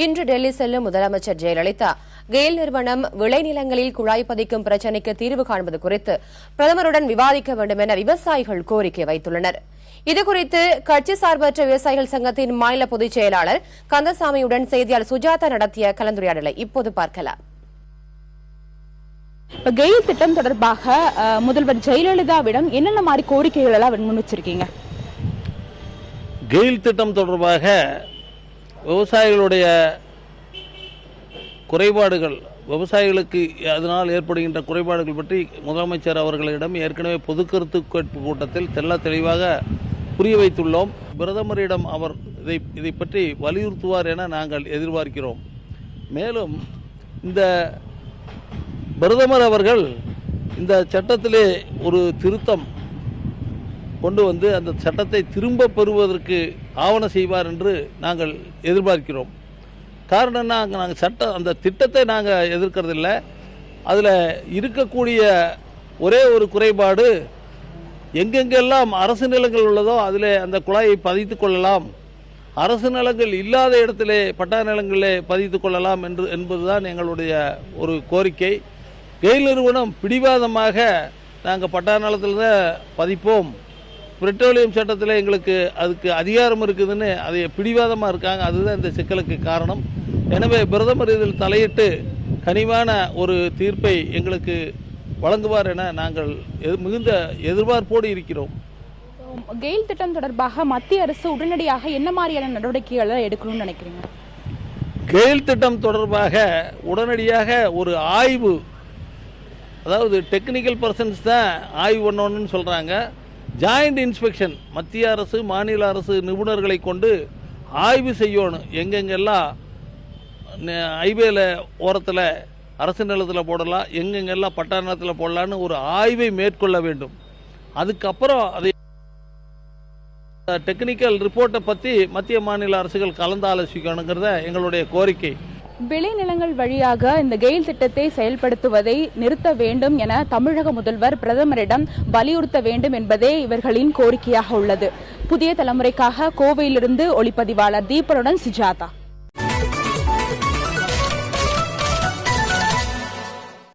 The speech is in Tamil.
இன்று டெல்லி செல்லும் முதலமைச்சர் ஜெயலலிதா கெயில் நிறுவனம் விளைநிலங்களில் குழாய் பதிக்கும் பிரச்சினைக்கு தீர்வு காண்பது குறித்து பிரதமருடன் விவாதிக்க வேண்டும் என விவசாயிகள் கோரிக்கை வைத்துள்ளனர். இதுகுறித்து கட்சி சார்பற்ற விவசாயிகள் சங்கத்தின் மாநில பொதுச் செயலாளர் கந்தசாமியுடன் செய்தியாளர் சுஜாதா நடத்திய கலந்துரையாடலை இப்போது பார்க்கலாம். கெயில் திட்டம் தொடர்பாக முதல்வர் ஜெயலலிதாவிடம் என்னென்ன மாதிரி கோரிக்கைகள் எல்லாம் முன் வச்சிருக்கீங்க? கெயில் திட்டம் தொடர்பாக விவசாயிகளுடைய குறைபாடுகள், விவசாயிகளுக்கு அதனால் ஏற்படுகின்ற குறைபாடுகள் பற்றி முதலமைச்சர் அவர்களிடம் ஏற்கனவே பொது கருத்து கேட்பு கூட்டத்தில் தெளிவாக புரிய வைத்துள்ளோம். பிரதமரிடம் அவர் இதை பற்றி வலியுறுத்துவார் என நாங்கள் எதிர்பார்க்கிறோம். மேலும் இந்த பிரதமர் அவர்கள் இந்த சட்டத்திலே ஒரு திருத்தம் கொண்டு வந்து அந்த சட்டத்தை திரும்ப பெறுவதற்கு ஆவணம் செய்வார் என்று நாங்கள் எதிர்பார்க்கிறோம். காரணம் நாங்கள் அந்த திட்டத்தை நாங்கள் எதிர்க்கிறதில்லை. அதில் இருக்கக்கூடிய ஒரே ஒரு குறைபாடு, எங்கெங்கெல்லாம் அரசு நிலங்கள் உள்ளதோ அதில் அந்த குழாயை பதித்து கொள்ளலாம், அரசு நிலங்கள் இல்லாத இடத்திலே பட்டா நிலங்களிலே பதித்து கொள்ளலாம் என்பதுதான் எங்களுடைய ஒரு கோரிக்கை. கெயில் நிறுவனம் பிடிவாதமாக நாங்கள் பட்டா நிலத்தில் தான் பதிப்போம், பெட்ரோலியம் சட்டத்தில் எங்களுக்கு அதுக்கு அதிகாரம் இருக்குதுன்னு அதை பிடிவாதமாக இருக்காங்க. அதுதான் இந்த சிக்கலுக்கு காரணம். எனவே பிரதமர் இதில் தலையிட்டு கனிவான ஒரு தீர்ப்பை எங்களுக்கு வழங்குவார் என நாங்கள் மிகுந்த எதிர்பார்ப்போடு இருக்கிறோம். கெயில் திட்டம் தொடர்பாக மத்திய அரசு உடனடியாக என்ன மாதிரியான நடவடிக்கைகளை எடுக்கணும்னு நினைக்கிறீங்க? கெயில் திட்டம் தொடர்பாக உடனடியாக ஒரு ஆய்வு, அதாவது டெக்னிக்கல் பர்சன்ஸ் தான் ஆய்வு பண்ணணும்னு சொல்கிறாங்க. ஜாயிண்ட் இன்ஸ்பெக்ஷன், மத்திய அரசு மாநில அரசு நிபுணர்களை கொண்டு ஆய்வு செய்யணும். எங்கெங்கெல்லாம் ஹைவேல ஓரத்தில் அரசு நிலத்தில் போடலாம், எங்கெங்கெல்லாம் பட்டா நிலத்தில் போடலான்னு ஒரு ஆய்வை மேற்கொள்ள வேண்டும். அதுக்கப்புறம் அதை டெக்னிக்கல் ரிப்போர்ட்டை பற்றி மத்திய மாநில அரசுகள் கலந்து ஆலோசிக்கணுங்கிறத எங்களுடைய கோரிக்கை. விளைநிலங்கள் வழியாக இந்த கெயில் திட்டத்தை செயல்படுத்துவதை நிறுத்த வேண்டும் என தமிழக முதல்வர் பிரதமரிடம் வலியுறுத்த வேண்டும் என்பதே இவர்களின் கோரிக்கையாக உள்ளது. புதிய தலைமுறைக்காக கோவையிலிருந்து ஒளிப்பதிவாளர் தீபனுடன் சுஜாதா.